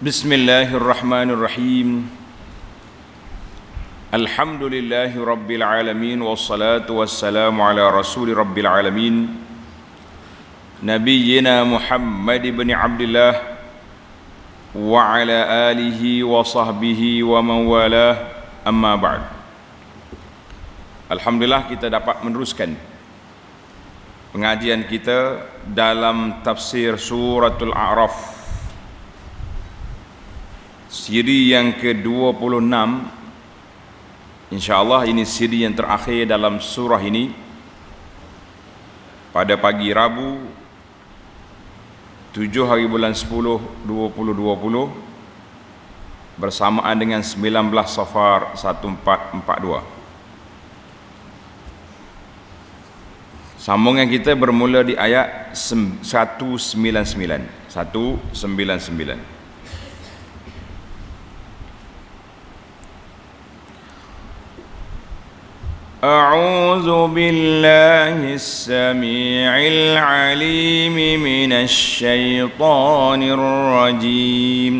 Bismillahirrahmanirrahim. Alhamdulillahi rabbil alamin, wassalatu wassalamu ala rasuli rabbil alamin, nabiyyina Muhammad ibn Abdullah wa ala alihi wa sahbihi wa man walah, amma ba'd. Alhamdulillah kita dapat meneruskan pengajian kita dalam tafsir suratul A'raf, siri yang ke-26. InsyaAllah ini siri yang terakhir dalam surah ini. Pada pagi Rabu 7 hari bulan 10 2020 bersamaan dengan 19 Safar 1442. Sambungan kita bermula di ayat 199. أعوذ بالله السميع العليم من الشيطان الرجيم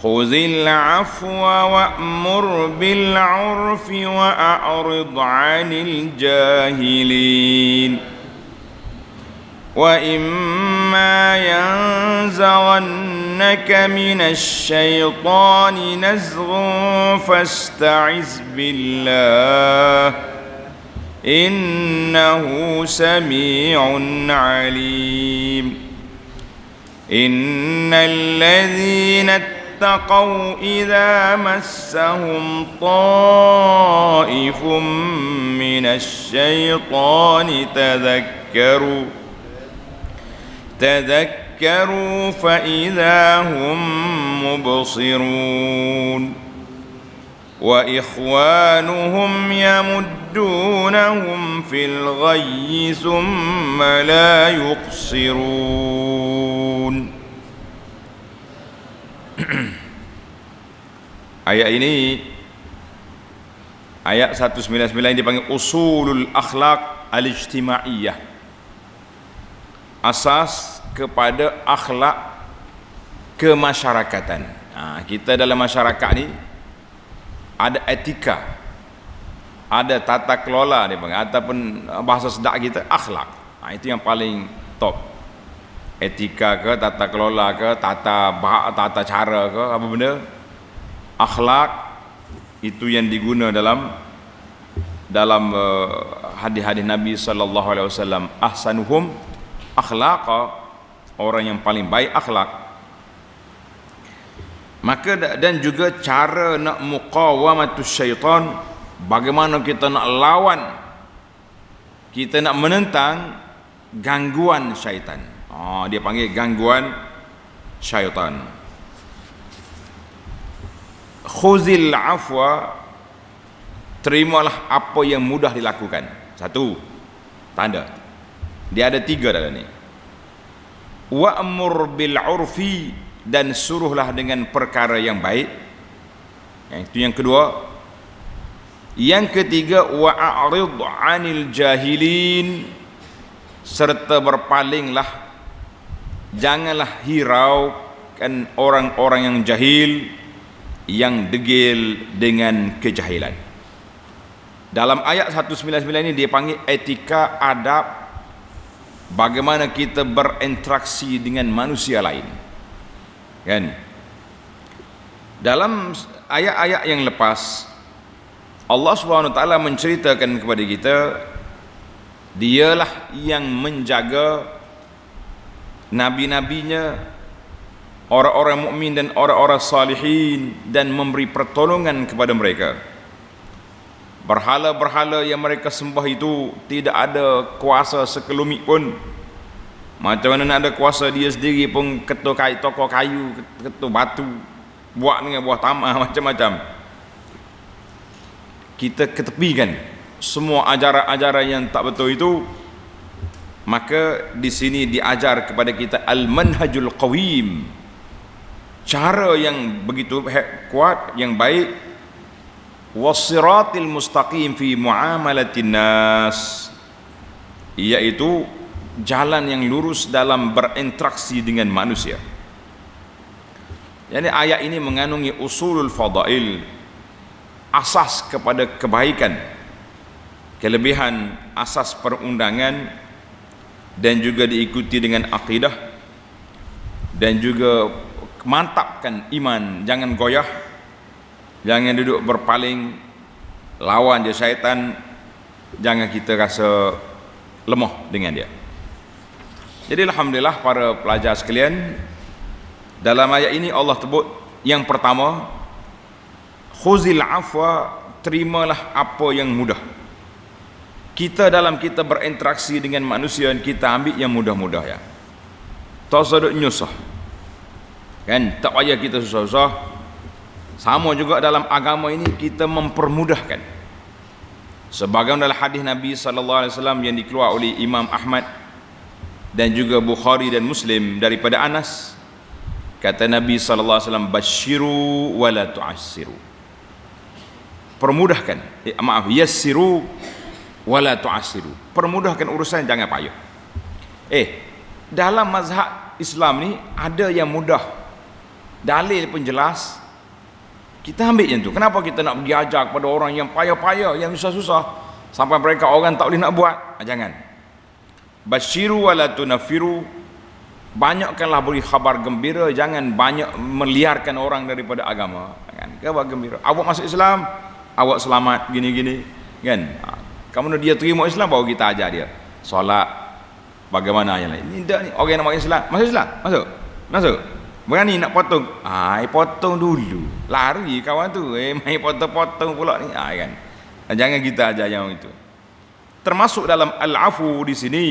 خذ العفو وأمر بالعرف وأعرض عن الجاهلين وإما ينزغنك من الشيطان نزغ فاستعذ بالله إنه سميع عليم إن الذين اتقوا إذا مسهم طائف من الشيطان تذكروا فإذا هم مبصرون وإخوانهم يمدونهم في الغي ثم لا يقصرون. Ayat ini, ayat 199 yang dipanggil usulul akhlaq al-ijtimaiyah, asas kepada akhlak kemasyarakatan. Kita dalam masyarakat ni ada etika, ada tata kelola dia panggil, ataupun bahasa sedak kita akhlak. Itu yang paling top. Etika ke, tata kelola ke, tata cara ke, apa benda, akhlak itu yang diguna dalam hadis-hadis Nabi sallallahu alaihi wasallam. Ahsanuhum akhlaqa, orang yang paling baik akhlak. Maka dan juga cara nak muqawamatus syaitan, bagaimana kita nak lawan, kita nak menentang gangguan syaitan. Dia panggil gangguan syaitan. Khuzil afwa, terimalah apa yang mudah dilakukan. Satu tanda, dia ada tiga dalam ni. Wa'mur bil urfi, dan suruhlah dengan perkara yang baik. Itu yang kedua. Yang ketiga, wa'arid 'anil jahilin, serta berpalinglah, janganlah hiraukan orang-orang yang jahil, yang degil dengan kejahilan. Dalam ayat 199 ini dia panggil etika, adab, bagaimana kita berinteraksi dengan manusia lain, kan? Dalam ayat-ayat yang lepas, Allah Subhanahu wa taala menceritakan kepada kita, dialah yang menjaga nabi-nabinya, orang-orang mukmin dan orang-orang salihin, dan memberi pertolongan kepada mereka. Berhala-berhala yang mereka sembah itu tidak ada kuasa sekelumit pun. Macam mana nak ada kuasa, dia sendiri pun ketuk kayu, tokok kayu, ketuk batu, buat dengan buah tamah, macam-macam. Kita ketepikan semua ajaran-ajaran yang tak betul itu. Maka di sini diajar kepada kita al-manhajul qawim, cara yang begitu kuat, yang baik, was-siratil mustaqim fi muamalatin nas, iaitu jalan yang lurus dalam berinteraksi dengan manusia. Jadi ayat ini mengandungi usulul fadail, asas kepada kebaikan, kelebihan, asas perundangan, dan juga diikuti dengan akidah, dan juga mantapkan iman, jangan goyah, jangan duduk berpaling, lawan je syaitan, jangan kita rasa lemah dengan dia. Jadi alhamdulillah para pelajar sekalian, dalam ayat ini Allah sebut yang pertama, khuzil afwa, terimalah apa yang mudah. Kita dalam kita berinteraksi dengan manusia, kita ambil yang mudah-mudah ya. Tak usah nyusah. Kan, tak payah kita susah-susah. Sama juga dalam agama ini kita mempermudahkan. Sebagaimana dalam hadis Nabi sallallahu alaihi wasallam yang dikeluarkan oleh Imam Ahmad dan juga Bukhari dan Muslim daripada Anas, kata Nabi sallallahu alaihi wasallam, basyiru wa la tu'assiru. Permudahkan, yassiru wa la tu'assiru. Permudahkan urusan, jangan payah. Dalam mazhab Islam ni ada yang mudah, dalil pun jelas, kita ambil yang tu. Kenapa kita nak pergi ajar kepada orang yang payah-payah, yang susah-susah, sampai mereka orang tak boleh nak buat? Jangan. Basyiru wa la tunaffiru. Banyakkanlah beri khabar gembira, jangan banyak meliarkan orang daripada agama. Kan? Khabar gembira. Awak masuk Islam, awak selamat gini-gini, kan? Kamu dia terima Islam, baru kita ajar dia solat, bagaimana yang lain. Ini dah ni orang yang nak masuk Islam, masuk Islam, masuk. Berani nak potong, potong dulu. Lari kawan tu, main potong-potong pula ni, kan? Jangan kita ajar yang itu. Termasuk dalam al-afu di sini,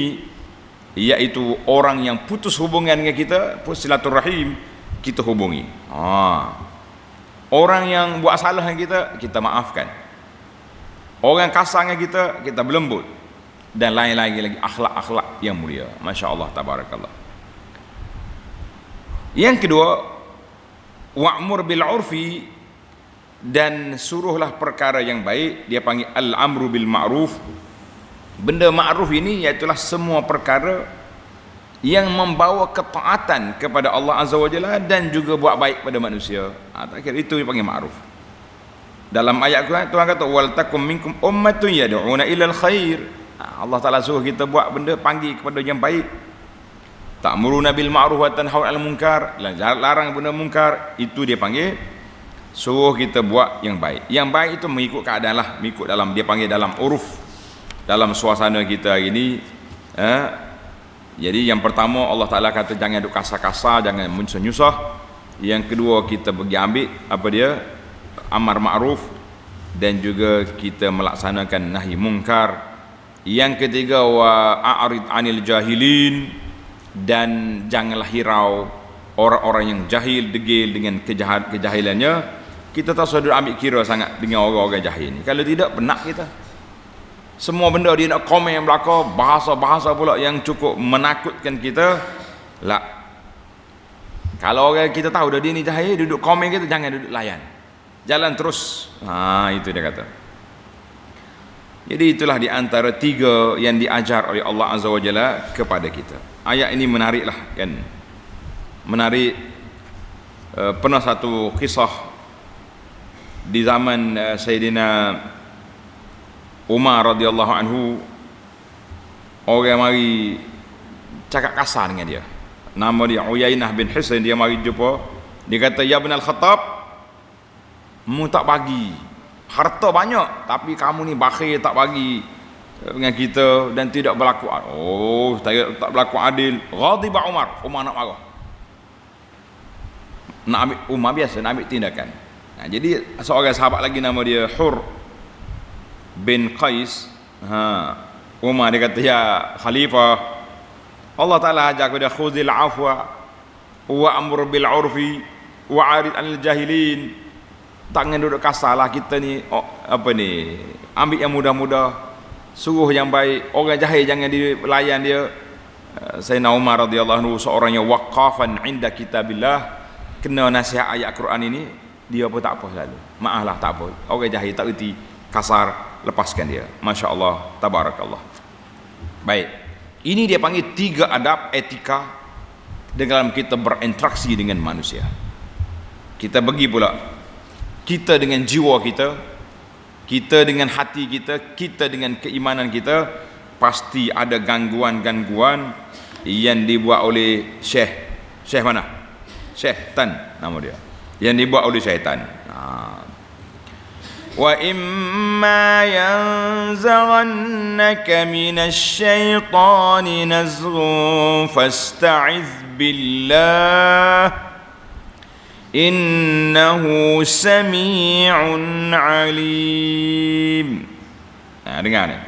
iaitu orang yang putus hubungan dengan kita, silaturahim, kita hubungi. Orang yang buat salah dengan kita maafkan. Orang kasar dengan kita berlembut, dan lain-lain lagi akhlak-akhlak yang mulia. Masya Allah, tabarakallah. Yang kedua, wa'mur bil urfi, dan suruhlah perkara yang baik. Dia panggil al-amru bil ma'ruf. Benda ma'ruf ini iaitulah semua perkara yang membawa ketaatan kepada Allah Azza wa Jalla dan juga buat baik pada manusia. Tak kira itu dipanggil ma'ruf. Dalam ayat Quran Tuhan kata wal takum minkum ummatun yad'una ilal khair. Allah Taala suruh kita buat benda, panggil kepada yang baik. Ta'muruna bil ma'ruf wa tanhauna 'anil munkar, larang benda munkar, itu dia panggil suruh kita buat yang baik. Yang baik itu mengikut keadaan lah, mengikut dalam, dia panggil dalam uruf, dalam suasana kita hari ini. Jadi yang pertama Allah Ta'ala kata jangan duk kasar-kasar, jangan menyusah. Yang kedua kita pergi ambil apa dia, amar ma'ruf, dan juga kita melaksanakan nahi munkar. Yang ketiga wa a'rid 'anil jahilin, dan janganlah hirau orang-orang yang jahil, degil dengan kejahilannya. Kita tak usah ambil kira sangat dengan orang-orang jahil ni. Kalau tidak, benak kita. Semua benda dia nak komen yang belakang, bahasa-bahasa pula yang cukup menakutkan kita. Lah, kalau orang kita tahu dah dia ni jahil, duduk komen kita, jangan duduk layan, jalan terus. Itu dia kata. Jadi itulah di antara tiga yang diajar oleh Allah Azza wa Jalla kepada kita. Ayat ini menariklah, kan? Menarik. Pernah satu kisah di zaman Sayyidina Umar radhiyallahu anhu, orang mari cakap kasar dengan dia. Nama dia Uyainah bin Hisan. Dia mari jumpa, dia kata, ya Ibn al-Khattab, mu tak bagi harta banyak, tapi kamu ni bakhil, tak bagi dengan kita dan tidak berlaku. Tak berlaku adil. Ghadiba Umar nak marah, nak ambil Umar biasa, nak ambil tindakan. Jadi seorang sahabat lagi nama dia Hur bin Qais. Umar dia kata, ya Khalifah, Allah Ta'ala ajak kepada khuzil afwa wa amur bil urfi wa arid anil jahilin. Tangan duduk kasar lah kita ni, ambil yang mudah-mudah, suruh yang baik. Orang jahil jangan dilayan dia. Sayyidina Umar radhiyallahu anhu seorang yang waqafan inda kitabillah, kena nasihat ayat Quran ini, dia pun tak apa selalu. Maaflah, tak apa. Orang jahil tak erti, kasar, lepaskan dia. Masya Allah, tabarakallah. Baik, ini dia panggil tiga adab etika dalam kita berinteraksi dengan manusia. kita bagi pula, kita dengan jiwa kita, kita dengan hati kita, kita dengan keimanan kita, pasti ada gangguan-gangguan yang dibuat oleh Syekh mana? Syaitan nama dia, yang dibuat oleh syaitan. Wa imma yanzaghannaka minasy syaitani nazghun fasta'iz billah innahu sami'un alim. Dengar ni.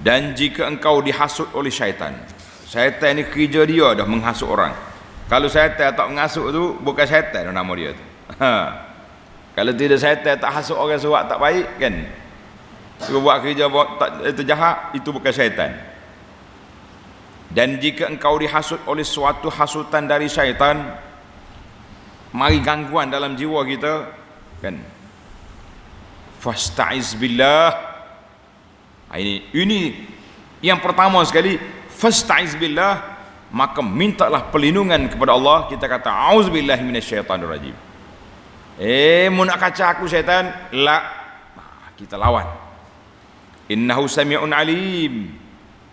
Dan jika engkau dihasut oleh syaitan, syaitan ni kerja dia dah menghasut orang. Kalau syaitan tak menghasut tu, bukan syaitan nama dia tu. Kalau tidak syaitan tak hasut orang suruh tak baik kan, suruh buat kerja itu jahat, itu bukan syaitan. Dan jika engkau dihasut oleh suatu hasutan dari syaitan, mari gangguan dalam jiwa kita kan, fasta'iz billah. Ini yang pertama sekali, fasta'iz billah, maka mintalah perlindungan kepada Allah. Kita kata auzubillahi minasyaitanir rajim. Mu nak kacau aku syaitan, la, kita lawan. Innahu sami'un alim,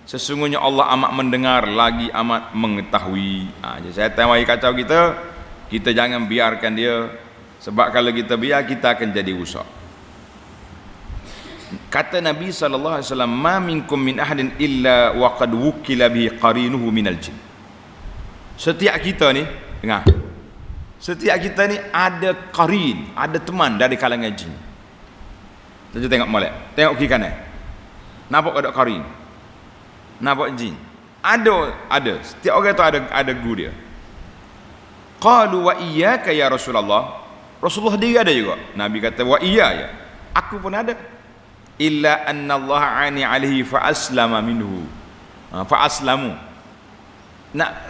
sesungguhnya Allah amat mendengar lagi amat mengetahui. Jadi syaitan mari kacau kita, kita jangan biarkan dia, sebab kalau kita biar, kita akan jadi rusak. Kata Nabi sallallahu alaihi wasallam, ma minkum min ahadin illa wa qad wukila bihi qarinuhu minal jin. Setiap kita ni, dengar, setiap kita ni ada qarin, ada teman dari kalangan jin. Kita tengok molek, tengok kiri kanan, nampak ada qarin, nampak jin, ada. Setiap orang tu ada guru dia. Qalu wa iyyaka ya Rasulullah. Rasulullah dia ada juga. Nabi kata wa iya ya, aku pun ada. Illa anna Allah ani alaihi fa aslama minhu, fa aslamu.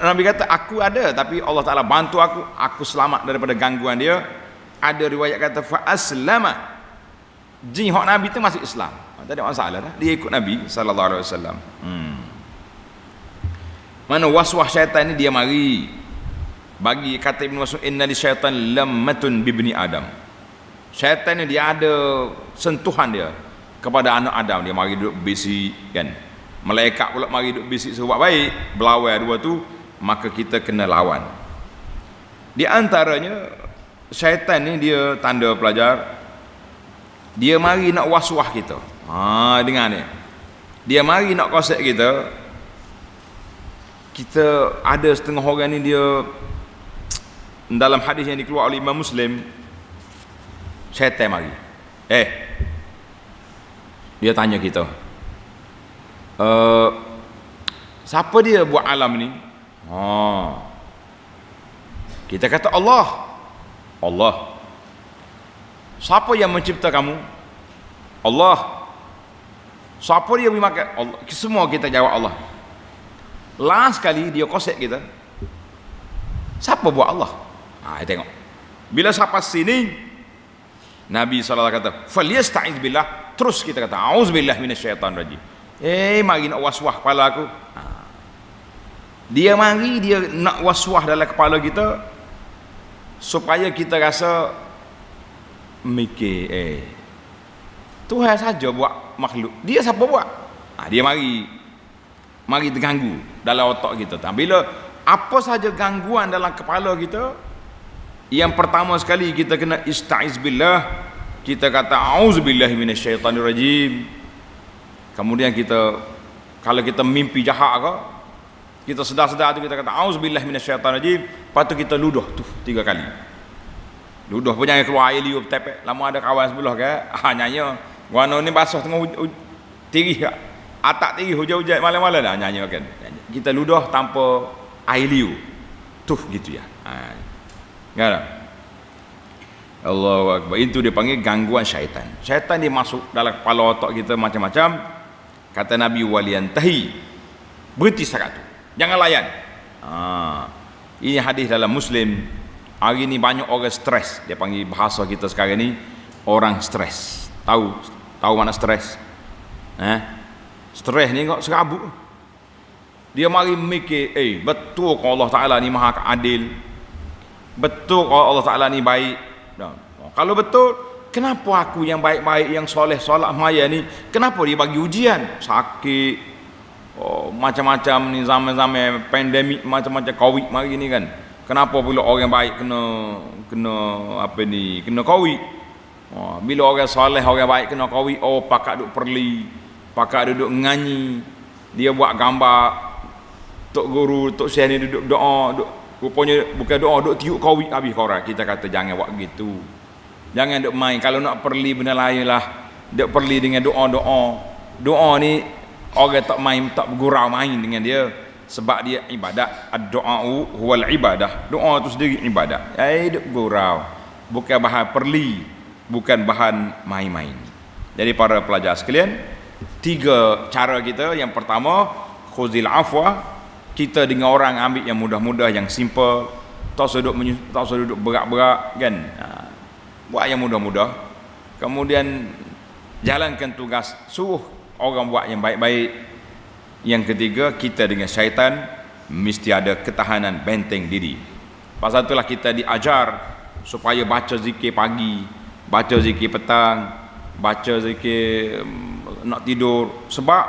Nabi kata aku ada, tapi Allah Ta'ala bantu aku selamat daripada gangguan dia. Ada riwayat kata fa aslama, jin hak Nabi tu masuk Islam, tak ada masalah dah, dia ikut Nabi sallallahu alaihi wasallam. Mana waswas syaitan ni dia mari bagi, kata Ibn Mas'ud, inna li syaitan lammatun bibni Adam. Syaitan ni dia ada sentuhan dia kepada anak Adam. Dia mari duduk bisik kan, malaikat pula mari duduk bisik suruh buat baik, berlawan dua tu, maka kita kena lawan. Di antaranya syaitan ni dia tanda pelajar, dia mari nak waswah kita. Dengar ni, dia mari nak kosek kita. Kita ada setengah orang ni, dia dalam hadis yang dikeluarkan oleh Imam Muslim, syaitan mari, dia tanya kita, siapa dia buat alam ni? Kita kata Allah. Siapa yang mencipta kamu? Allah. Siapa dia beri makan? Allah. Semua kita jawab Allah. Last kali dia kosek kita, siapa buat Allah? Tengok, bila sampai sini Nabi SAW kata falyasta'iz billah, terus kita kata auzubillahi minasyaitanir rajim. Mari nak waswah kepala aku. Dia mari, dia nak waswah dalam kepala kita supaya kita rasa mikir, Tuhan saja buat makhluk, dia siapa buat? Dia mari terganggu dalam otak kita. Bila apa saja gangguan dalam kepala kita, yang pertama sekali kita kena ista'iz billah, kita kata auzubillahi minasyaitanir rajim. Kemudian kita, kalau kita mimpi jahat ke, kita sedar-sedar tu kita kata auzubillahi minasyaitanir rajim. Lepas tu kita ludah tu 3 kali. Ludah pun jangan keluar air liur tepek. Lama ada kawan sebelah ke, nyanyi warna ni basah tengah tirih, atak tirih hujan-hujan malam-malam dah nyanyi kan. Kita ludah tanpa air liur tu gitu ya. Kan? Allahu Akbar. Itu dia panggil gangguan syaitan. Syaitan dia masuk dalam kepala otak kita macam-macam. Kata Nabi waliyantahi, berhenti setakat tu, jangan layan. Ini hadis dalam Muslim. Hari ni banyak orang stres. Dia panggil bahasa kita sekarang ni, orang stres. Tahu mana stres? Stres ni kok serabut. Dia mari mikir, betul kalau Allah Ta'ala ni maha adil. betul kalau Allah Ta'ala ni baik. Kalau betul, kenapa aku yang baik-baik, yang soleh, solat maya ni, kenapa dia bagi ujian? Sakit, macam-macam ni, zaman-zaman pandemik, macam-macam covid mari ni kan. Kenapa pula orang baik kena apa ni, kena covid? Bila orang soleh, orang baik kena covid, pakak duk perli, pakak duduk nganyi, dia buat gambar, tok guru, tok syekh ni duduk doa, rupanya bukan doa, duk tiup covid habis korang. Kita kata jangan buat gitu. Jangan duk main. Kalau nak perli benda lain lah, duk perli dengan doa-doa. Doa ni orang tak main, tak bergurau main dengan dia, sebab dia ibadat. Ad-du'a'u huwal ibadah. Doa tu sendiri ibadat. Duk gurau, bukan bahan perli, bukan bahan main-main. Jadi para pelajar sekalian, 3 cara kita. Yang pertama, khuzil afwa. Kita dengan orang ambil yang mudah-mudah, yang simple, tak usah duduk berat-berat kan. Buat yang mudah-mudah. Kemudian jalankan tugas, suruh orang buat yang baik-baik. Yang ketiga, kita dengan syaitan mesti ada ketahanan, benteng diri. Pasal itulah kita diajar supaya baca zikir pagi, baca zikir petang, baca zikir nak tidur. Sebab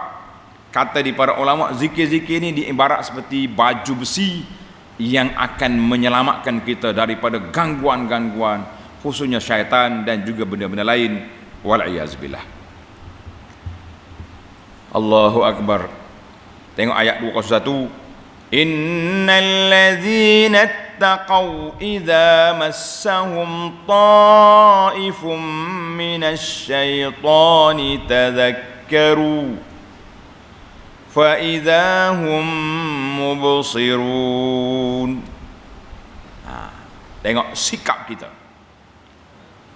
kata di para ulama, zikir-zikir ni diibarat seperti baju besi yang akan menyelamatkan kita daripada gangguan-gangguan, khususnya syaitan dan juga benda-benda lain. Wal'iyazbillah. Allahu Akbar. Tengok ayat 201. Innal ladzina ittaqaw idza massahum ta'ifum minasy syaitani tadzakkaru فَإِذَا هُمْ مُبْصِرُونَ. Tengok sikap kita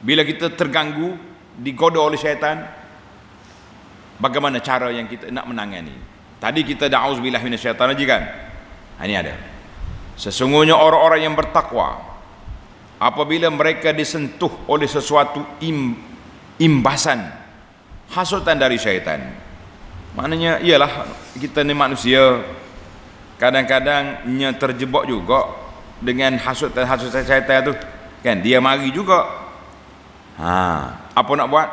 bila kita terganggu, digoda oleh syaitan, bagaimana cara yang kita nak menangani. Tadi kita da'auzubillah minasyaitan aja kan. Ini ada. Sesungguhnya orang-orang yang bertakwa, apabila mereka disentuh oleh sesuatu imbasan, hasutan dari syaitan. Maknanya ialah kita ni manusia, kadang-kadang terjebak juga dengan hasutan syaitan tu kan. Dia mari juga. Apa nak buat?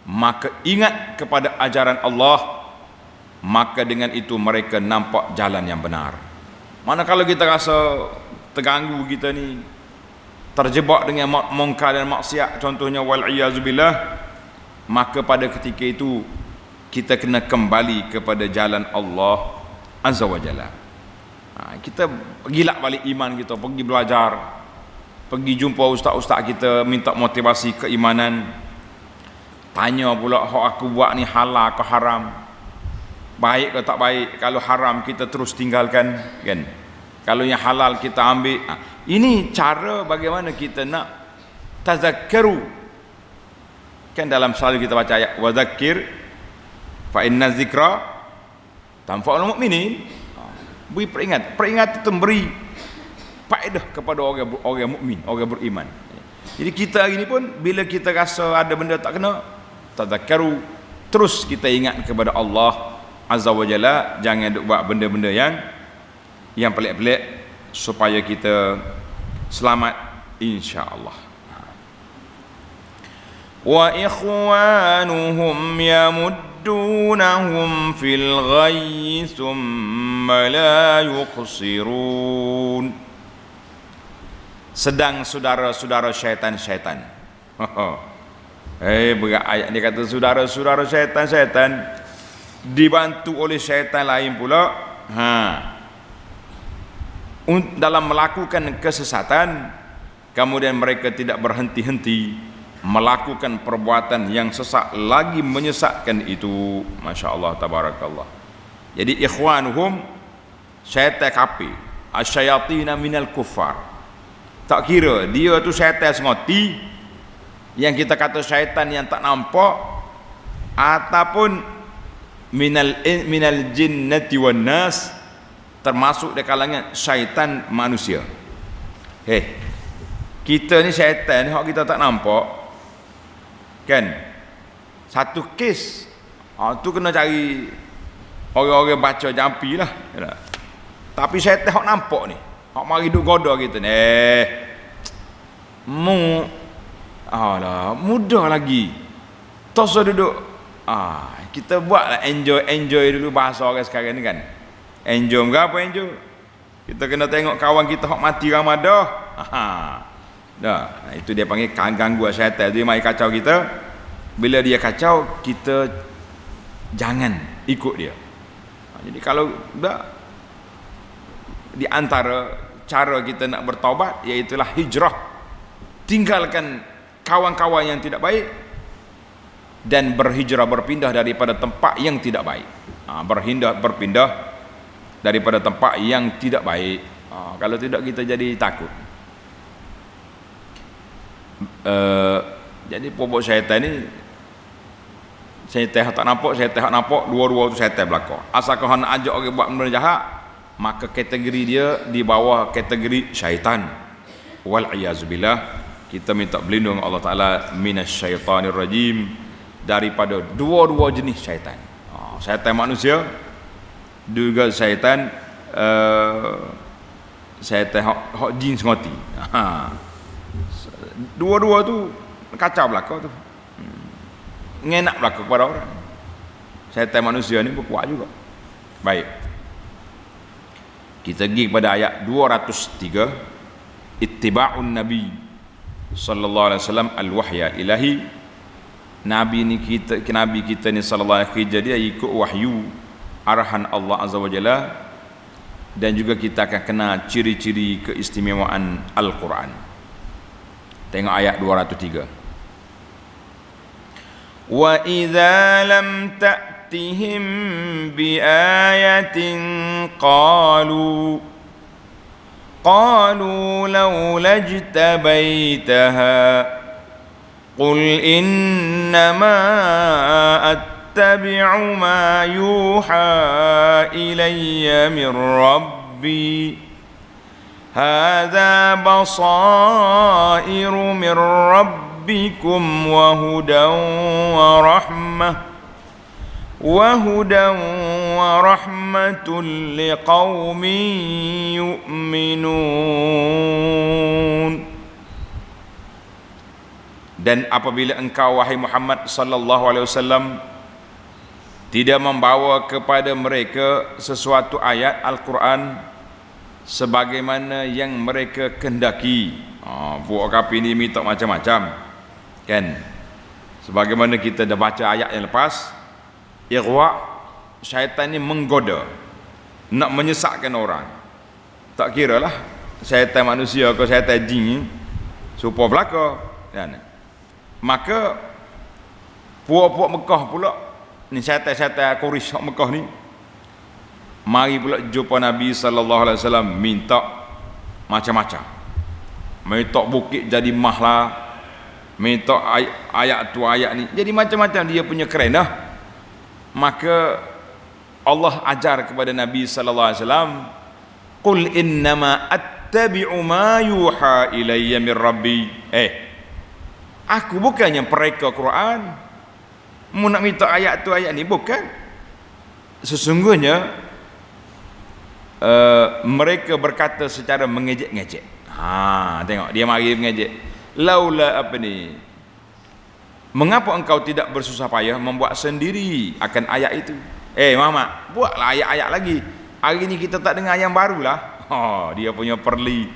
Maka ingat kepada ajaran Allah, maka dengan itu mereka nampak jalan yang benar. Mana kalau kita rasa terganggu, kita ni terjebak dengan mungkar dan maksiat, contohnya wal'iyazubillah, maka pada ketika itu kita kena kembali kepada jalan Allah Azza wa Jalla. Kita gilak balik iman kita, pergi belajar, pergi jumpa ustaz-ustaz kita, minta motivasi keimanan. Tanya pula, hak aku buat ni halal ke haram, baik ke tak baik. Kalau haram kita terus tinggalkan kan. Kalau yang halal kita ambil. Ini cara bagaimana kita nak tazakkaru. Kan dalam selalu kita baca ayat wa zakkir fa inna zikra tanfa'ul mu'minin. Beri peringatan itu memberi faedah kepada orang mukmin, orang beriman. Jadi kita hari ni pun bila kita rasa ada benda tak kena, tadzakkaru, terus kita ingat kepada Allah Azza wa Jalla. Jangan buat benda-benda yang pelik-pelik, supaya kita selamat insya-Allah. Wa ikhwanuhum yamuddunahum fil ghayyi thumma la yuqsirun. Sedang saudara-saudara syaitan. Berat ayat dia kata saudara-saudara syaitan dibantu oleh syaitan lain pula. Dalam melakukan kesesatan, kemudian mereka tidak berhenti-henti melakukan perbuatan yang sesat, lagi menyesatkan itu. Masya Allah, tabarakallah. Jadi ikhwanuhum, syaitan kafir, asyayatina minal kuffar. Tak kira dia tu syaitan sengoti, yang kita kata syaitan yang tak nampak, ataupun minal jinnati wan nas, termasuk di kalangan syaitan manusia. Kita ni syaitan hak kita tak nampak kan. Satu kes tu kena cari orang-orang baca jampi lah. Tapi syaitan hak nampak ni, Hak mari duk goda kita ni. Alah, muda lagi. Tos duduk. Kita buatlah enjoy dulu bahasa orang sekarang ni kan. Enjoy ke apa enjoy? Kita kena tengok kawan kita hak mati Ramadan. Dah, itu dia panggil gangguan syaitan. Dia mai kacau kita. Bila dia kacau, kita jangan ikut dia. Jadi kalau di antara cara kita nak bertaubat, iaitulah hijrah, tinggalkan kawan-kawan yang tidak baik dan berhijrah, berpindah daripada tempat yang tidak baik. Berpindah daripada tempat yang tidak baik. Kalau tidak kita jadi takut. Jadi pokok syaitan ni, syaitan tak nampak, syaitan tak nampak, dua-dua tu syaitan belaka. Asalkan nak ajak orang buat benda jahat, maka kategori dia di bawah kategori syaitan. Wal iazubillah. Kita minta berlindung Allah Taala minasyaitanir rajim, daripada dua-dua jenis syaitan. Syaitan manusia juga syaitan hak jin semati. Dua-dua tu kacau belaka tu. Ngenak belaka kepada orang. Syaitan manusia ni berkuat juga. Baik. Kita pergi kepada ayat 203. Ittiba'un Nabi sallallahu alaihi wasallam al-wahya ilahi. Nabi kita ni sallallahu alaihi wasallam dia ikut wahyu arahan Allah azza wa jalla, dan juga kita akan kenal ciri-ciri keistimewaan Al-Quran. Tengok ayat 203. Wa idza lam ta'tihim bi ayatin qalu laula ijtabaitaha qul innama attabi'u ma yuha ilayya min rabbi hadza basairu min rabbikum wa hudan wa rahmatul liqaumin yu'minun. Dan apabila engkau wahai Muhammad sallallahu alaihi wasallam tidak membawa kepada mereka sesuatu ayat Al-Quran sebagaimana yang mereka kendaki, buat kapi ni minta macam-macam kan, sebagaimana kita dah baca ayat yang lepas, syaitan ni menggoda, nak menyesatkan orang. Tak kira lah syaitan manusia ke syaitan jin, supaya belaka kan. Maka puak-puak Mekah pula ni, syaitan Quraisy Mekah ni mari pula jumpa Nabi sallallahu alaihi wasallam, minta macam-macam. Minta bukit jadi mah lah, minta ayat tu ayat ni, jadi macam-macam dia punya keren dah. Maka Allah ajar kepada Nabi sallallahu alaihi wasallam, qul innama attabi'u ma yuha ilayya min rabbi. Aku bukannya pereka Quran, mu nak minta ayat tu ayat ni, bukan. Sesungguhnya mereka berkata secara mengejek-ngejek. Tengok dia mari mengejek. Laula apa ni? Mengapa engkau tidak bersusah payah membuat sendiri akan ayat itu? Muhammad, buatlah ayat-ayat lagi. Hari ni kita tak dengar yang barulah. Dia punya perli.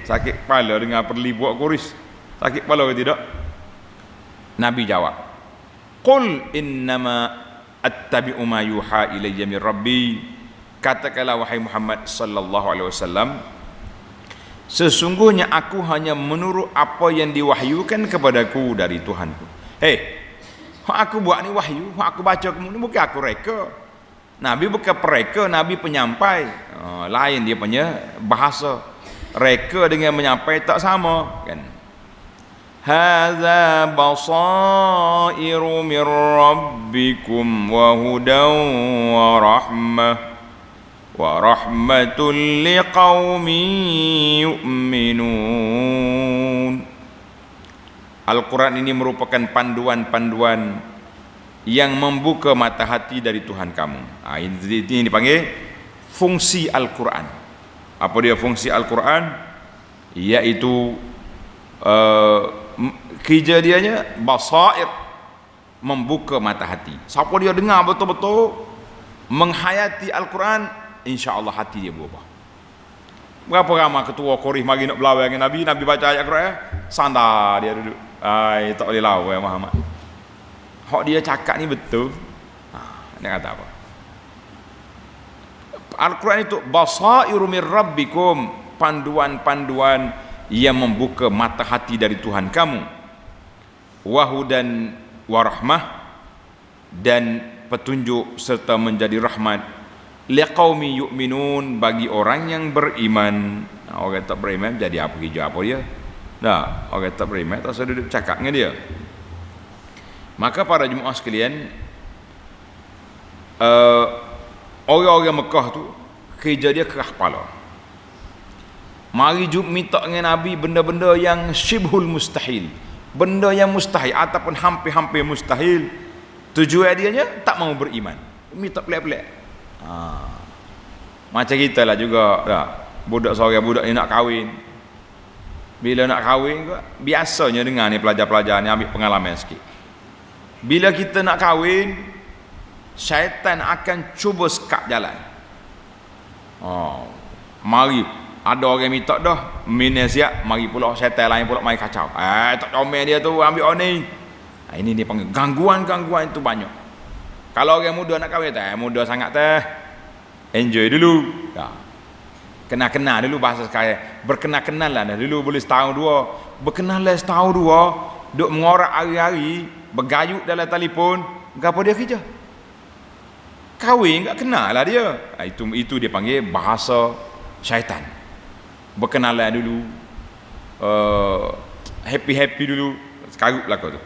Sakit kepala dengar perli buat kuris. Sakit kepala ke tidak? Nabi jawab, qul innama attabi'u ma yuha ilayya min rabbi. Katakanlah wahai Muhammad sallallahu alaihi wasallam, sesungguhnya aku hanya menurut apa yang diwahyukan kepadaku dari Tuhanku. Aku buat ni wahyu, aku baca kemudian, bukan aku reka. Nabi bukan pereka, Nabi penyampai. Lain dia punya bahasa. Reka dengan menyampai tak sama kan. Hadza basairu min rabbikum wa hudan wa rahmatul liqaumin yu'minun. Al-Quran ini merupakan panduan-panduan yang membuka mata hati dari Tuhan kamu. Ini dipanggil fungsi Al-Quran. Apa dia fungsi Al-Quran? Iaitu kerja dianya basair, membuka mata hati. Siapa dia dengar betul-betul menghayati Al-Quran, insya-Allah hati dia berubah. Berapa ramai ketua Qorih mari nak berlawan dengan Nabi, Nabi baca ayat Quran, sandar dia duduk. Ai, tak boleh lawan Muhammad. Hak dia cakap ni betul. Dia kata apa? Al-Quran itu basairu mir rabbikum, panduan-panduan yang membuka mata hati dari Tuhan kamu. Wahudan warahmah, dan petunjuk serta menjadi rahmat liqaumi yu'minun, bagi orang yang beriman. Orang tak beriman jadi apa kerja apa dia? Nah, orang tak beriman tak usah duduk cakap dengan dia. Maka para jemaah sekalian, orang-orang Mekah tu kerja dia kerah kepala. Mari jumpa minta dengan Nabi benda-benda yang syibhul mustahil, benda yang mustahil ataupun hampir-hampir mustahil. Tujuan dia tak mau beriman, minta pelik-pelik. Macam kita lah juga dah. Budak seorang budak ni nak kahwin. Bila nak kahwin, biasanya dengar ni pelajar-pelajar ni ambil pengalaman sikit. Bila kita nak kahwin, syaitan akan cuba sekat jalan. Mari ada orang minta dah, mina siap, mari pula syaitan lain pula mai kacau. Tak comel dia tu ambil orang ni. Ini dia panggil gangguan-gangguan itu banyak. Kalau orang muda nak kahwin, muda sangat teh, enjoy dulu. Kenal-kenal dulu bahasa sekarang. Berkenal-kenal lah dulu, boleh setahun dua. Berkenal lah setahun dua, duk mengorak hari-hari, bergayut dalam telefon, apa dia kerja? Kahwin tak kenal lah dia. Itu dia panggil bahasa syaitan. Berkenalan dulu, happy-happy dulu, sekarut lah kau tu.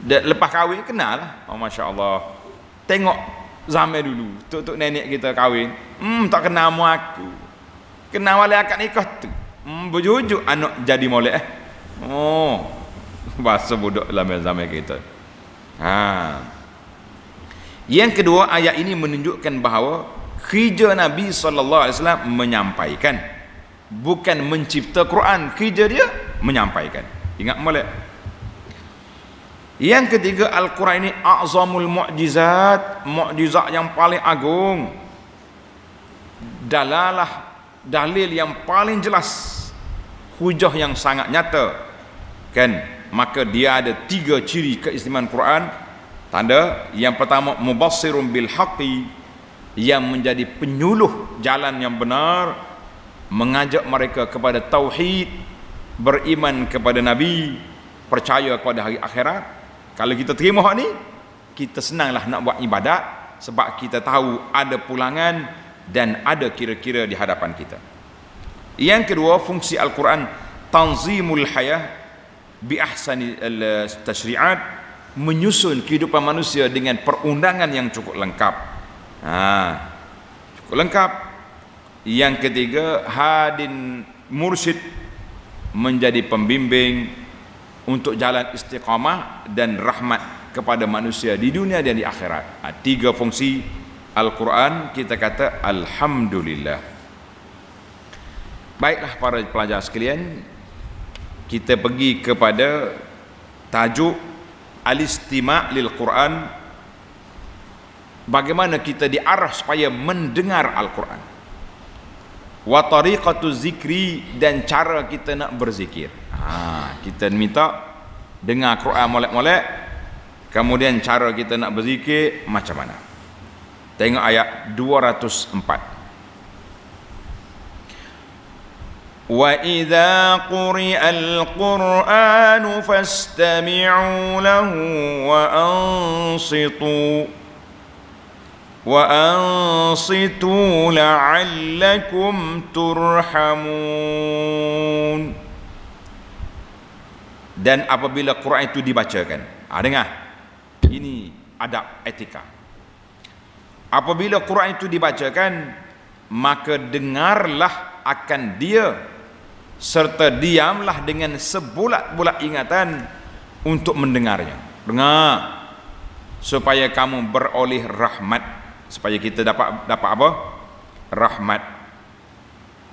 Lepas kahwin kenal lah. Masya Allah. Tengok zaman dulu, tok-tok nenek kita kahwin, tak kenal mu aku. Kenal wali akad nikah tu. Berjujuk anak jadi molek. Bahasa budak dalam zaman kita. Yang kedua, ayat ini menunjukkan bahawa kerja Nabi SAW menyampaikan, bukan mencipta Quran. Kerja dia menyampaikan. Ingat molek. Yang ketiga, Al-Quran ini a'zamul mu'jizat, mu'jizat yang paling agung, dalalah, dalil yang paling jelas, hujah yang sangat nyata, kan? Maka dia ada 3 ciri keistimewaan Quran. Tanda yang pertama, mubassirun bil haqqi, yang menjadi penyuluh jalan yang benar, mengajak mereka kepada tauhid, beriman kepada Nabi, percaya kepada hari akhirat. Kalau kita terima hak ni, kita senanglah nak buat ibadat, sebab kita tahu ada pulangan dan ada kira-kira di hadapan kita. Yang kedua, fungsi Al-Quran tanzimul hayah bi ahsani al-tashri'at, menyusun kehidupan manusia dengan perundangan yang cukup lengkap. Cukup lengkap. Yang ketiga, hadin mursyid, menjadi pembimbing untuk jalan istiqamah dan rahmat kepada manusia di dunia dan di akhirat. 3 fungsi Al-Quran, kita kata alhamdulillah. Baiklah para pelajar sekalian, kita pergi kepada tajuk al-istima' lil Quran. Bagaimana kita diarah supaya mendengar Al-Quran. Wa tariqatu zikri, dan cara kita nak berzikir. Kita minta dengar Quran molek-molek, kemudian cara kita nak berzikir macam mana. Tengok ayat 204. Wa idza quri'al Qur'anu fastami'u lahu wa ansitu la'allakum turhamun. Dan apabila Quran itu dibacakan, dengar, ini adab etika. Apabila Quran itu dibacakan, maka dengarlah akan dia, serta diamlah dengan sebulat-bulat ingatan untuk mendengarnya. Dengar, supaya kamu beroleh rahmat, supaya kita dapat apa? Rahmat.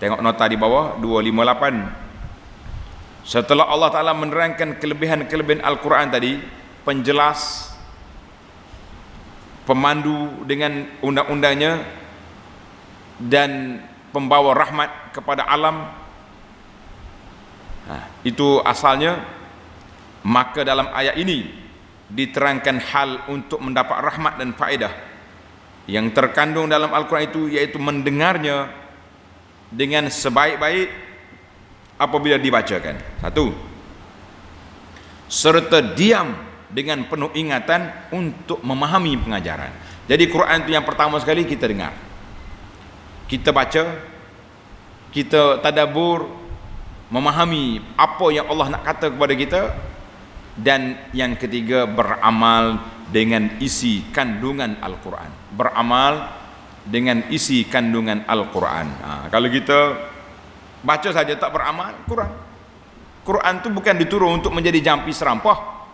Tengok nota di bawah 258. Setelah Allah Ta'ala menerangkan kelebihan-kelebihan Al-Quran tadi, penjelas, pemandu dengan undang-undangnya, dan pembawa rahmat kepada alam, itu asalnya. Maka dalam ayat ini diterangkan hal untuk mendapat rahmat dan faedah yang terkandung dalam Al-Quran itu, yaitu mendengarnya dengan sebaik-baik apabila dibacakan. Satu, serta diam dengan penuh ingatan untuk memahami pengajaran. Jadi Quran itu yang pertama sekali kita dengar, kita baca, kita tadabbur, memahami apa yang Allah nak kata kepada kita. Dan yang ketiga, beramal dengan isi kandungan Al-Quran. Beramal dengan isi kandungan Al-Quran. Kalau kita baca saja tak beramal, kurang. Quran tu bukan diturun untuk menjadi jampi serampah.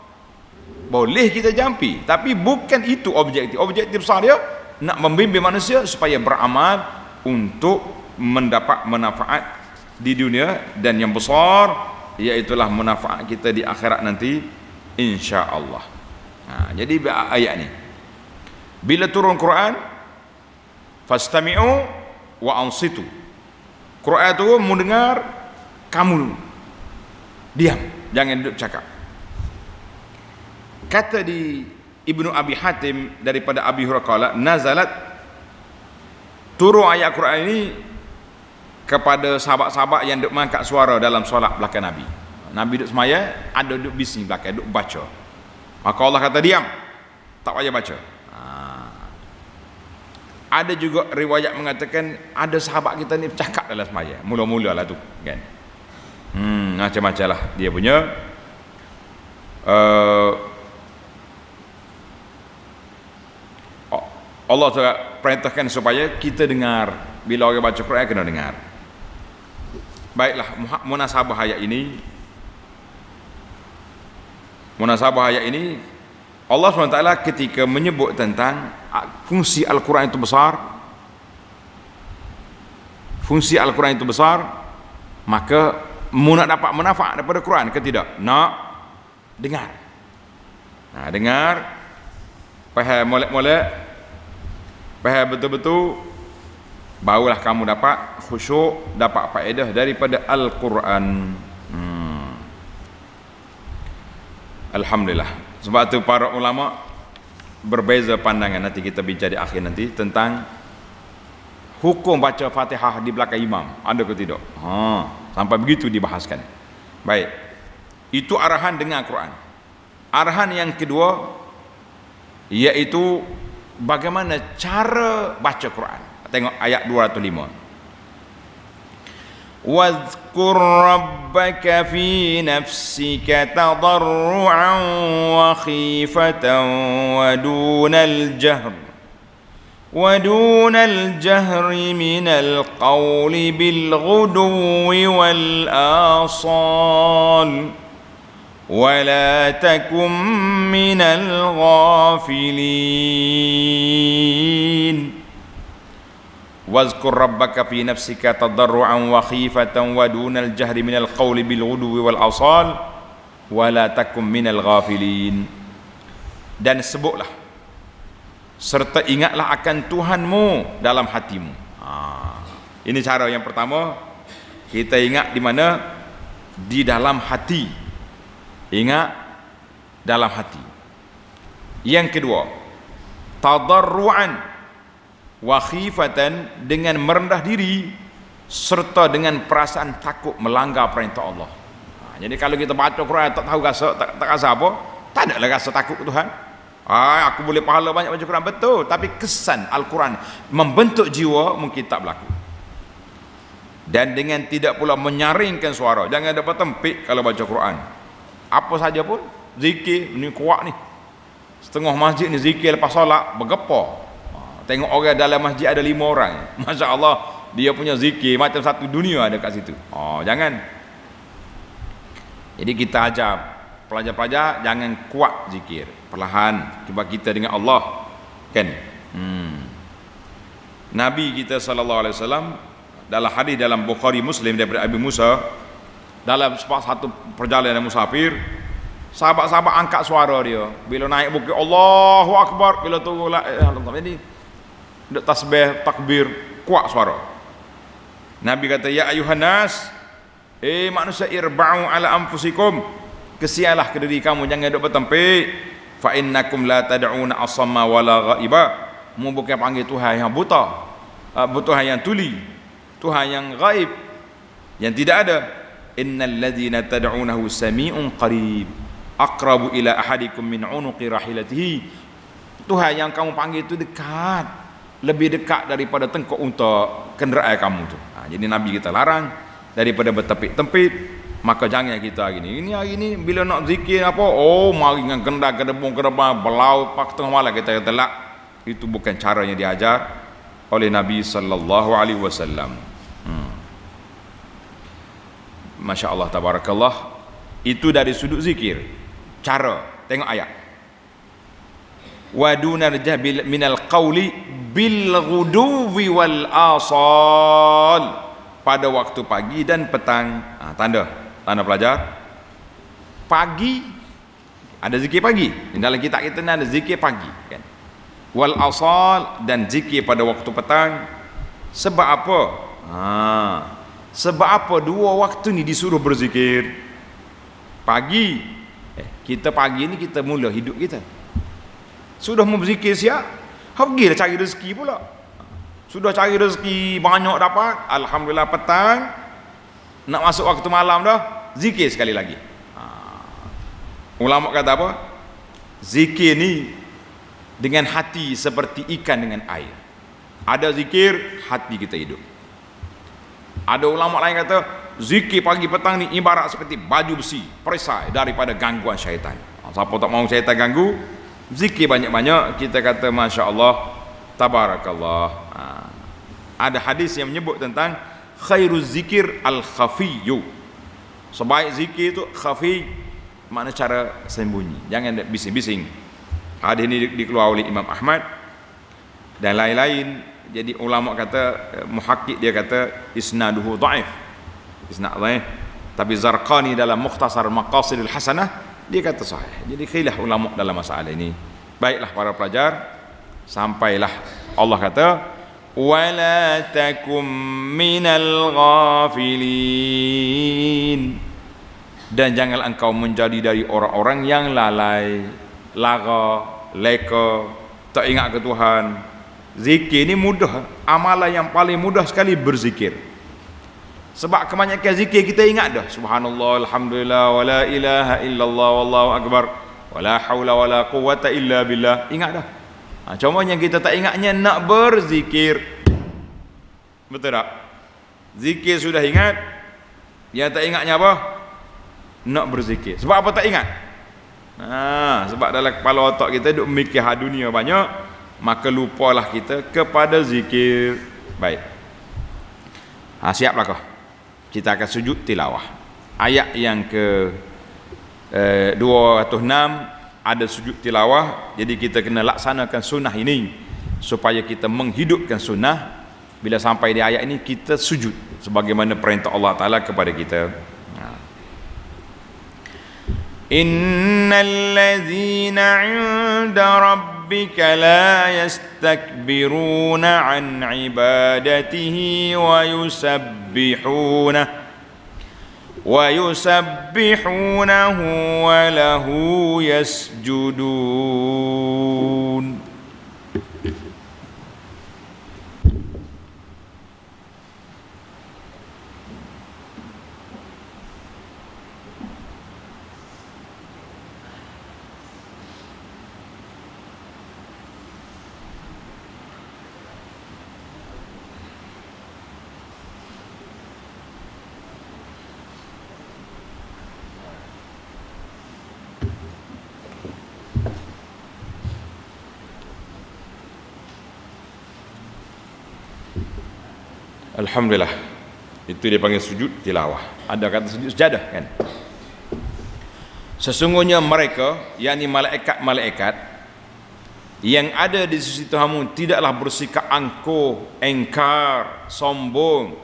Boleh kita jampi, tapi bukan itu objektif. Objektif besar dia nak membimbing manusia supaya beramal untuk mendapat manfaat di dunia, dan yang besar iaitulah manfaat kita di akhirat nanti, insya-Allah. Jadi ayat ni, bila turun Quran, fastami'u wa ansitu. Quran tu mendengar, kamu diam, jangan duduk cakap. Kata di Ibnu Abi Hatim daripada Abi Hurairah, nazalat, turun ayat Quran ini kepada sahabat-sahabat yang duduk mengangkat suara dalam solat belakang Nabi. Nabi duduk semaya, ada duduk bising belakang, duduk baca. Maka Allah kata diam, tak payah baca. Ada juga riwayat mengatakan ada sahabat kita ni bercakap dalam semaya, mula-mula lah tu kan. Macam-macam lah dia punya. Allah perintahkan supaya kita dengar. Bila orang baca Quran, kena dengar. Baiklah, munasabah ayat ini, Allah SWT ketika menyebut tentang fungsi Al-Quran itu besar, maka nak dapat manfaat daripada Quran ke tidak? Nak dengar. Dengar, faham molek-molek, faham betul-betul, barulah kamu dapat khusyuk, dapat faedah daripada Al-Quran. Alhamdulillah. Sebab tu para ulama berbeza pandangan, nanti kita bincang di akhir nanti tentang hukum baca Fatihah di belakang imam, ada ke tidak. Sampai begitu dibahaskan. Baik, itu arahan dengan Quran. Arahan yang kedua iaitu bagaimana cara baca Quran. Tengok ayat 205. واذكر ربك في نفسك تضرعا وخيفة ودون الجهر من القول بالغدو والآصال ولا تكن من الغافلين. Wazkur rabbaka fi nafsika tadarruan wa khifatan wa dunal jahri minal qawli bil ghudwi wal asal wa la takum minal ghafilin. Dan sebutlah serta ingatlah akan Tuhanmu dalam hatimu. Ini cara yang pertama, kita ingat di mana? Di dalam hati. Ingat dalam hati. Yang kedua, tadarruan wa khifatan, dengan merendah diri serta dengan perasaan takut melanggar perintah Allah. Jadi kalau kita baca Quran tak tahu rasa, tak rasa apa, tak ada lah rasa takut ke Tuhan. Aku boleh pahala banyak baca Quran, betul, tapi kesan Al-Quran membentuk jiwa mungkin tak berlaku. Dan dengan tidak pula menyaringkan suara, jangan dapat tempik kalau baca Quran. Apa saja pun zikir ni kuat ni, setengah masjid ni zikir lepas solat bergepar. Tengok orang dalam masjid ada 5 orang, Masya Allah, dia punya zikir macam satu dunia ada kat situ. Jangan. Jadi kita ajar pelajar-pelajar jangan kuat zikir, perlahan, cuba kita dengan Allah kan. Nabi kita sallallahu alaihi wasallam dalam hadis dalam Bukhari Muslim daripada Abi Musa, dalam satu perjalanan musafir, sahabat-sahabat angkat suara dia bila naik bukit, Allahu Akbar, bila turun jadi tasbih takbir kuat suara. Nabi kata, ya ayuhan nas, manusia, irba'u ala anfusikum, kesialah ke diri kamu, jangan duk bertempik. Fa innakum la tad'una asamma wala ghaiba, mu bukan panggil Tuhan yang buta, Tuhan yang tuli, Tuhan yang gaib, yang tidak ada. Innal ladzina tad'unahu sami'un qarib aqrabu ila ahadikum min unuqi rahilatihi. Tuhan yang kamu panggil itu dekat, lebih dekat daripada tengkuk unta kenderaan kamu tu. Jadi Nabi kita larang daripada bertempik-tempik. Maka jangan kita hari ni bila nak zikir apa, mari dengan gendak kedebung berlaut pak tengah malam kita telak. Itu bukan caranya diajar oleh Nabi sallallahu alaihi wasallam. Masya-Allah tabarakallah. Itu dari sudut zikir. Cara, tengok ayat. Wa dunarjah minal qawli bil ghuduwi wal asal, pada waktu pagi dan petang. Tanda pelajar. Pagi ada zikir pagi. Dalam kitab kita ni ada zikir pagi kan. Wal asal, dan zikir pada waktu petang. Sebab apa? Sebab apa dua waktu ni disuruh berzikir? Pagi, kita pagi ni kita mula hidup kita. Sudah mau berzikir siap, pergilah cari rezeki pula. Sudah cari rezeki banyak dapat, alhamdulillah. Petang nak masuk waktu malam dah, zikir sekali lagi. Ulama kata apa? Zikir ni dengan hati seperti ikan dengan air. Ada zikir, hati kita hidup. Ada ulama lain kata zikir pagi petang ni ibarat seperti baju besi, perisai daripada gangguan syaitan. Siapa tak mahu syaitan ganggu, zikir banyak-banyak. Kita kata Masya Allah tabarakallah. Ada hadis yang menyebut tentang khairuz zikir al-khafiyyu. Sebaik zikir itu khafi, makna cara sembunyi, jangan bising-bising. Hadis ini dikeluarkan oleh Imam Ahmad dan lain-lain. Jadi ulama kata, muhakkik dia kata isnaduhu dhaif, isnad dhaif. Tapi Zarqani dalam Mukhtasar Maqasidul Hasanah dia kata sahih. Jadi khilaf ulama dalam masalah ini. Baiklah para pelajar, sampailah Allah kata wala takum minal ghafilin, dan janganlah engkau menjadi dari orang-orang yang lalai, lara, leka, tak ingat ke Tuhan. Zikir ni mudah, amalan yang paling mudah sekali berzikir. Sebab kebanyakan zikir kita ingat dah, subhanallah, alhamdulillah, wala ilaha illallah, wallahu akbar, wala haula wala quwwata illa billah, ingat dah. Cuma yang kita tak ingatnya nak berzikir. Betul tak? Zikir sudah ingat, yang tak ingatnya apa? Nak berzikir. Sebab apa tak ingat? Sebab dalam kepala otak kita duk mikir dunia banyak, maka lupalah kita kepada zikir. Baik. Siaplah kau. Kita akan sujud tilawah. Ayat yang ke 206 ada sujud tilawah. Jadi kita kena laksanakan sunnah ini supaya kita menghidupkan sunnah. Bila sampai di ayat ini kita sujud sebagaimana perintah Allah Ta'ala kepada kita. Innal ladzina 'inda rabbika la yastakbiruna 'an 'ibadatihi wa yusabbihunahu wa lahu yasjudun. Alhamdulillah. Itu dia panggil sujud tilawah. Ada kata sujud sejadah kan. Sesungguhnya mereka, yakni malaikat-malaikat yang ada di sisi Tuhanmu tidaklah bersikap angkuh, engkar, sombong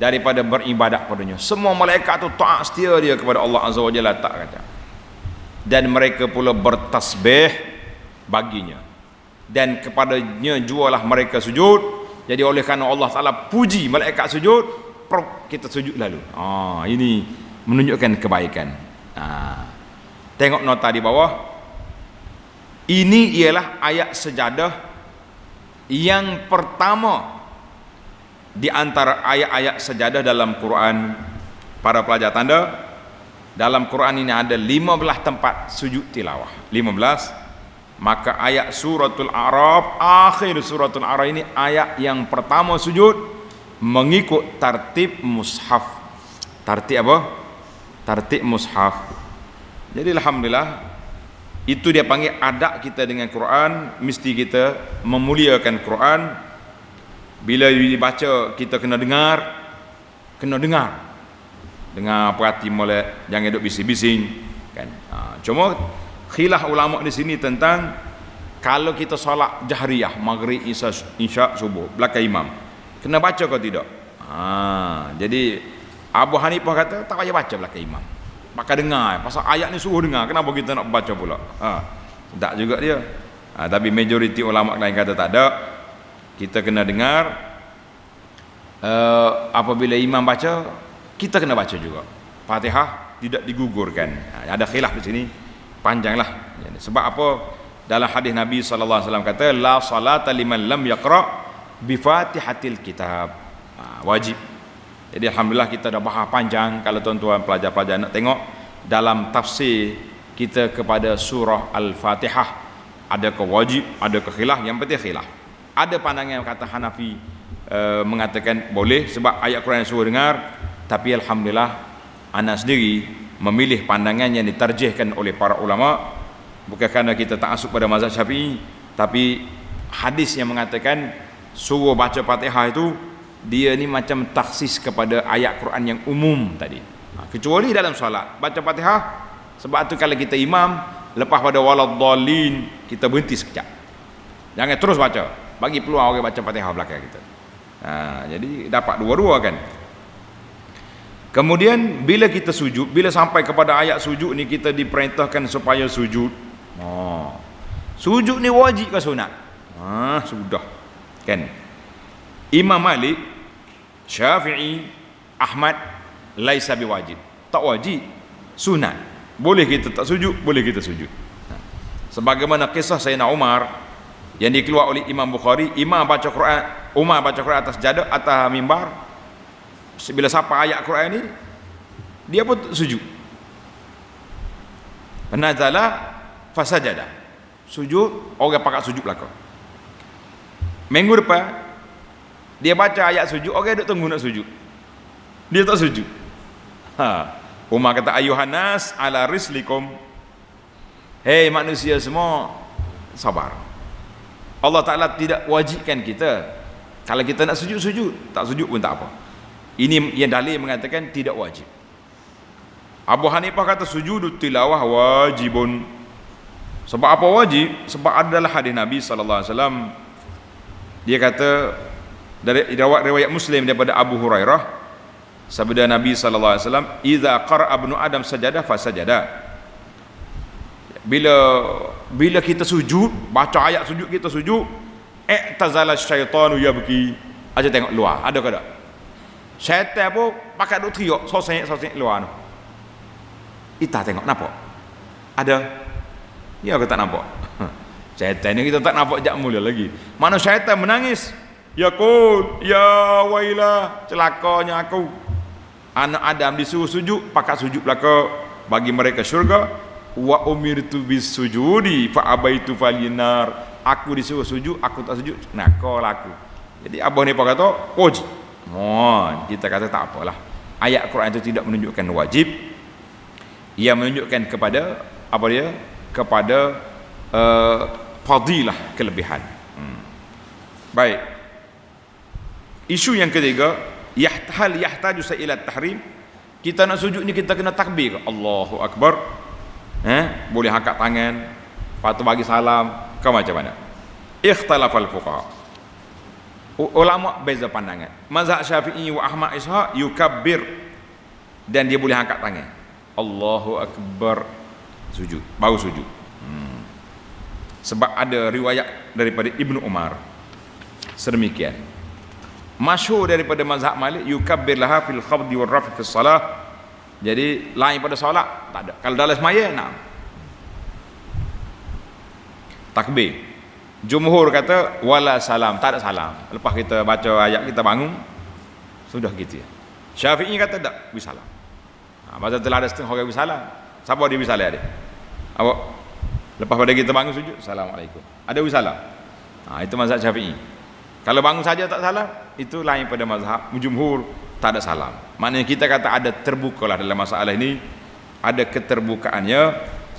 daripada beribadat padanya. Semua malaikat tu taat setia dia kepada Allah Azza wa Jalla, tak kata. Dan mereka pula bertasbih baginya, dan kepadanya jualah mereka sujud. Jadi oleh kerana Allah Taala puji malaikat sujud, kita sujud lalu. Ini menunjukkan kebaikan. Tengok nota di bawah. Ini ialah ayat sejadah yang pertama di antara ayat-ayat sejadah dalam Quran. Para pelajar tanda, dalam Quran ini ada 15 tempat sujud tilawah. 15. Maka ayat suratul A'raf, akhir suratul A'raf ini ayat yang pertama sujud mengikut tartib mushaf. Tartib apa? Tartib mushaf. Jadi alhamdulillah, itu dia panggil adab kita dengan Quran. Mesti kita memuliakan Quran. Bila dibaca, kita kena dengar. Dengar perhati molek, jangan duduk bising-bising kan. Cuma khilaf ulama di sini tentang kalau kita solat jahriyah, maghrib, isya, subuh, belakang imam, kena baca ke tidak? Jadi Abu Hanifah kata tak payah baca belakang imam, maka dengar. Pasal ayat ni suruh dengar, kenapa kita nak baca pula? Tak juga dia. Tapi majoriti ulama lain kata tak ada. Kita kena dengar. Apabila imam baca, kita kena baca juga. Fatihah tidak digugurkan. Ada khilaf di sini, panjanglah. Sebab apa? Dalam hadis Nabi sallallahu alaihi wasallam kata, la salata liman lam yaqra bi Fatihatil kitab. Wajib. Jadi alhamdulillah kita dah bahas panjang. Kalau tuan-tuan pelajar-pelajar nak tengok dalam tafsir kita kepada surah Al-Fatihah, adakah wajib, adakah khilaf? Yang penting khilaf. Ada pandangan yang kata Hanafi mengatakan boleh sebab ayat Quran yang suruh dengar. Tapi alhamdulillah ana sendiri memilih pandangan yang ditarjihkan oleh para ulama, bukan kerana kita ta'assub pada mazhab Syafi'i, tapi hadis yang mengatakan suruh baca Fatihah itu dia ni macam taksis kepada ayat Quran yang umum tadi. Kecuali dalam solat baca Fatihah. Sebab tu kalau kita imam lepas pada waladdallin, kita berhenti sekejap, jangan terus baca, bagi peluang orang baca Fatihah belakang kita. Jadi dapat dua-dua kan. Kemudian bila kita sujud, bila sampai kepada ayat sujud ni, kita diperintahkan supaya sujud. Sujud ni wajib ke sunat? Sudah kan. Imam Malik, Syafi'i, Ahmad laisa biwajib, tak wajib, sunat. Boleh kita tak sujud, boleh kita sujud. Sebagaimana kisah Sayyidina Umar yang dikeluar oleh Imam Bukhari, Umar baca Quran atas jadah, atas mimbar. Bila sampai ayat Quran ni, dia pun sujud. Nazala fasajada, sujud, orang pakat sujud belakang. Minggu depan dia baca ayat sujud, orang duk tunggu nak sujud, dia tak sujud. Umar kata, ayuhanas ala rislikum, hei manusia semua, sabar. Allah Ta'ala tidak wajibkan kita, kalau kita nak sujud, sujud, tak sujud pun tak apa. Ini yang dalil mengatakan tidak wajib. Abu Hanifah kata sujud tilawah wajibun. Sebab apa wajib? Sebab adalah hadis Nabi sallallahu alaihi wasallam. Dia kata dari riwayat Muslim daripada Abu Hurairah, sabda Nabi sallallahu alaihi wasallam, "Idza qara'a ibnu Adam sajadah fasajada." Bila kita sujud, baca ayat sujud, kita sujud, i'tazala syaitanu yabki. Aja tengok luar, ada ke tak? Syaitan pun pakai duk teriak, sosek luar tu. Kita tengok nampak? Ada? Ya ke tak nampak? Syaitan ni kita tak nampak jak mula lagi. Mana syaitan menangis? Yaqul, ya wailah, celakanya aku. Anak Adam disuruh sujud, pakai sujud belaka bagi mereka syurga. Wa umirtu bis sujudi fa abaitu falinar. Aku disuruh sujud, aku tak sujud, nakal aku. Jadi Abah ni apa kata? Wajib. Kita kata tak apalah. Ayat Quran itu tidak menunjukkan wajib. Ia menunjukkan kepada apa dia? Kepada fadilah, kelebihan. Baik. Isu yang ketiga, hal yahtaju ila tahrim. Kita nak sujud ni kita kena takbir, Allahu akbar. Boleh angkat tangan, lepas tu bagi salam, ke macam mana? Ikhtalafal fuqaha. Ulama beza pandangan. Mazhab Syafi'i wa Ahmad Ishaq yukabbir, dan dia boleh angkat tangan. Allahu Akbar, sujud, baru sujud. Sebab ada riwayat daripada Ibnu Umar sedemikian. Masyhur daripada mazhab Malik yukabbir laha fil khafdi wal rafi fis salah. Jadi lain pada solat tak ada. Kalau dalam semaya nak takbir. Jumhur kata wala salam, tak ada salam. Lepas kita baca ayat kita bangun sudah gitu ya. Syafi'i kata tak, beri salam. Masa telah ada setengah orang beri salam. Siapa dia beri salam dia? Awak lepas pada kita bangun sujud, assalamualaikum. Ada beri salam. Itu mazhab Syafi'i. Kalau bangun saja tak salam, itu lain pada mazhab jumhur, tak ada salam. Maknanya kita kata ada terbukalah dalam masalah ini, ada keterbukaannya,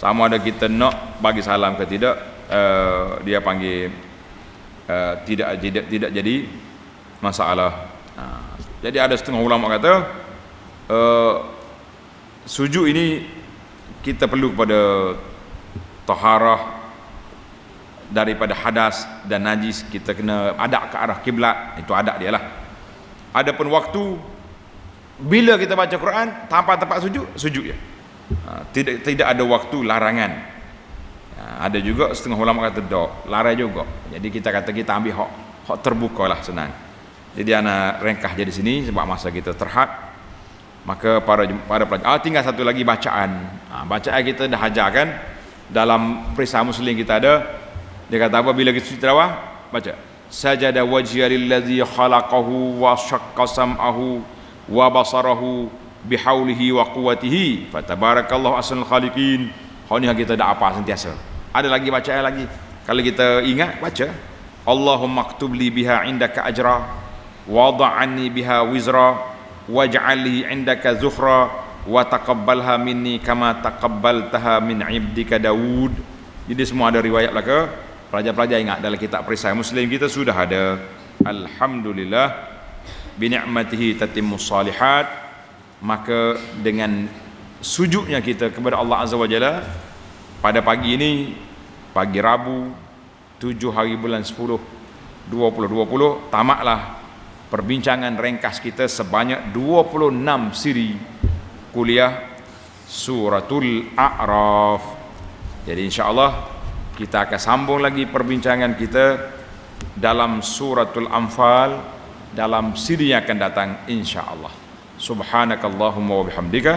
sama ada kita nak bagi salam ke tidak. Dia panggil tidak jadi masalah. Jadi ada setengah ulama kata sujud ini kita perlu kepada taharah daripada hadas dan najis, kita kena adak ke arah kiblat, itu adak dia lah. Adapun waktu bila kita baca Quran tanpa tempat sujud ya. Tidak ada waktu larangan. Ada juga setengah ulama kata dok, larang juga. Jadi kita kata kita ambil hak terbuka lah, senang. Jadi anak ringkas je di sini sebab masa kita terhad. Maka para pelajar, tinggal satu lagi bacaan. Bacaan kita dah ajarkan dalam perisai Muslim kita ada. Dia kata apa bila kita sujud tilawah? Baca. Sajada wajhiya lillazi khalaqahu wa syaqqa sam'ahu wa basarahu bihaulihi wa quwwatihi fatabarakallahu ahsanul khaliqin. Hal ni kita dah apa sentiasa. Ada lagi bacaan lagi. Kalau kita ingat baca Allahumma aktub li biha indaka ajra wada'anni biha wizra waj'alli indaka zuhra wa taqabbalha minni kama taqabbaltaha min 'ibdika Daud. Jadi semua ada riwayat belaka. Pelajar-pelajar ingat dalam kitab perisai Muslim kita sudah ada. Alhamdulillah bi ni'matihi tatimmus salihat. Maka dengan sujudnya kita kepada Allah Azza wa Jalla pada pagi ini, pagi Rabu 7 hari bulan 10 2020, tamatlah perbincangan ringkas kita sebanyak 26 siri kuliah suratul A'raf. Jadi insya-Allah kita akan sambung lagi perbincangan kita dalam suratul Anfal dalam siri yang akan datang insya-Allah. Subhanakallahumma wa bihamdika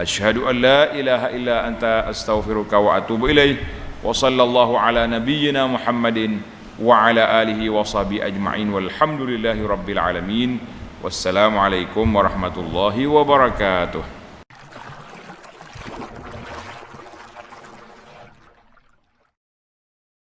asyhadu an la ilaha illa anta astaghfiruka wa atubu ilaih. Wa sallallahu ala nabiyyina Muhammadin wa ala alihi wa sahbihi ajma'in walhamdulillahi rabbil alamin. Wassalamu alaikum warahmatullahi wabarakatuh.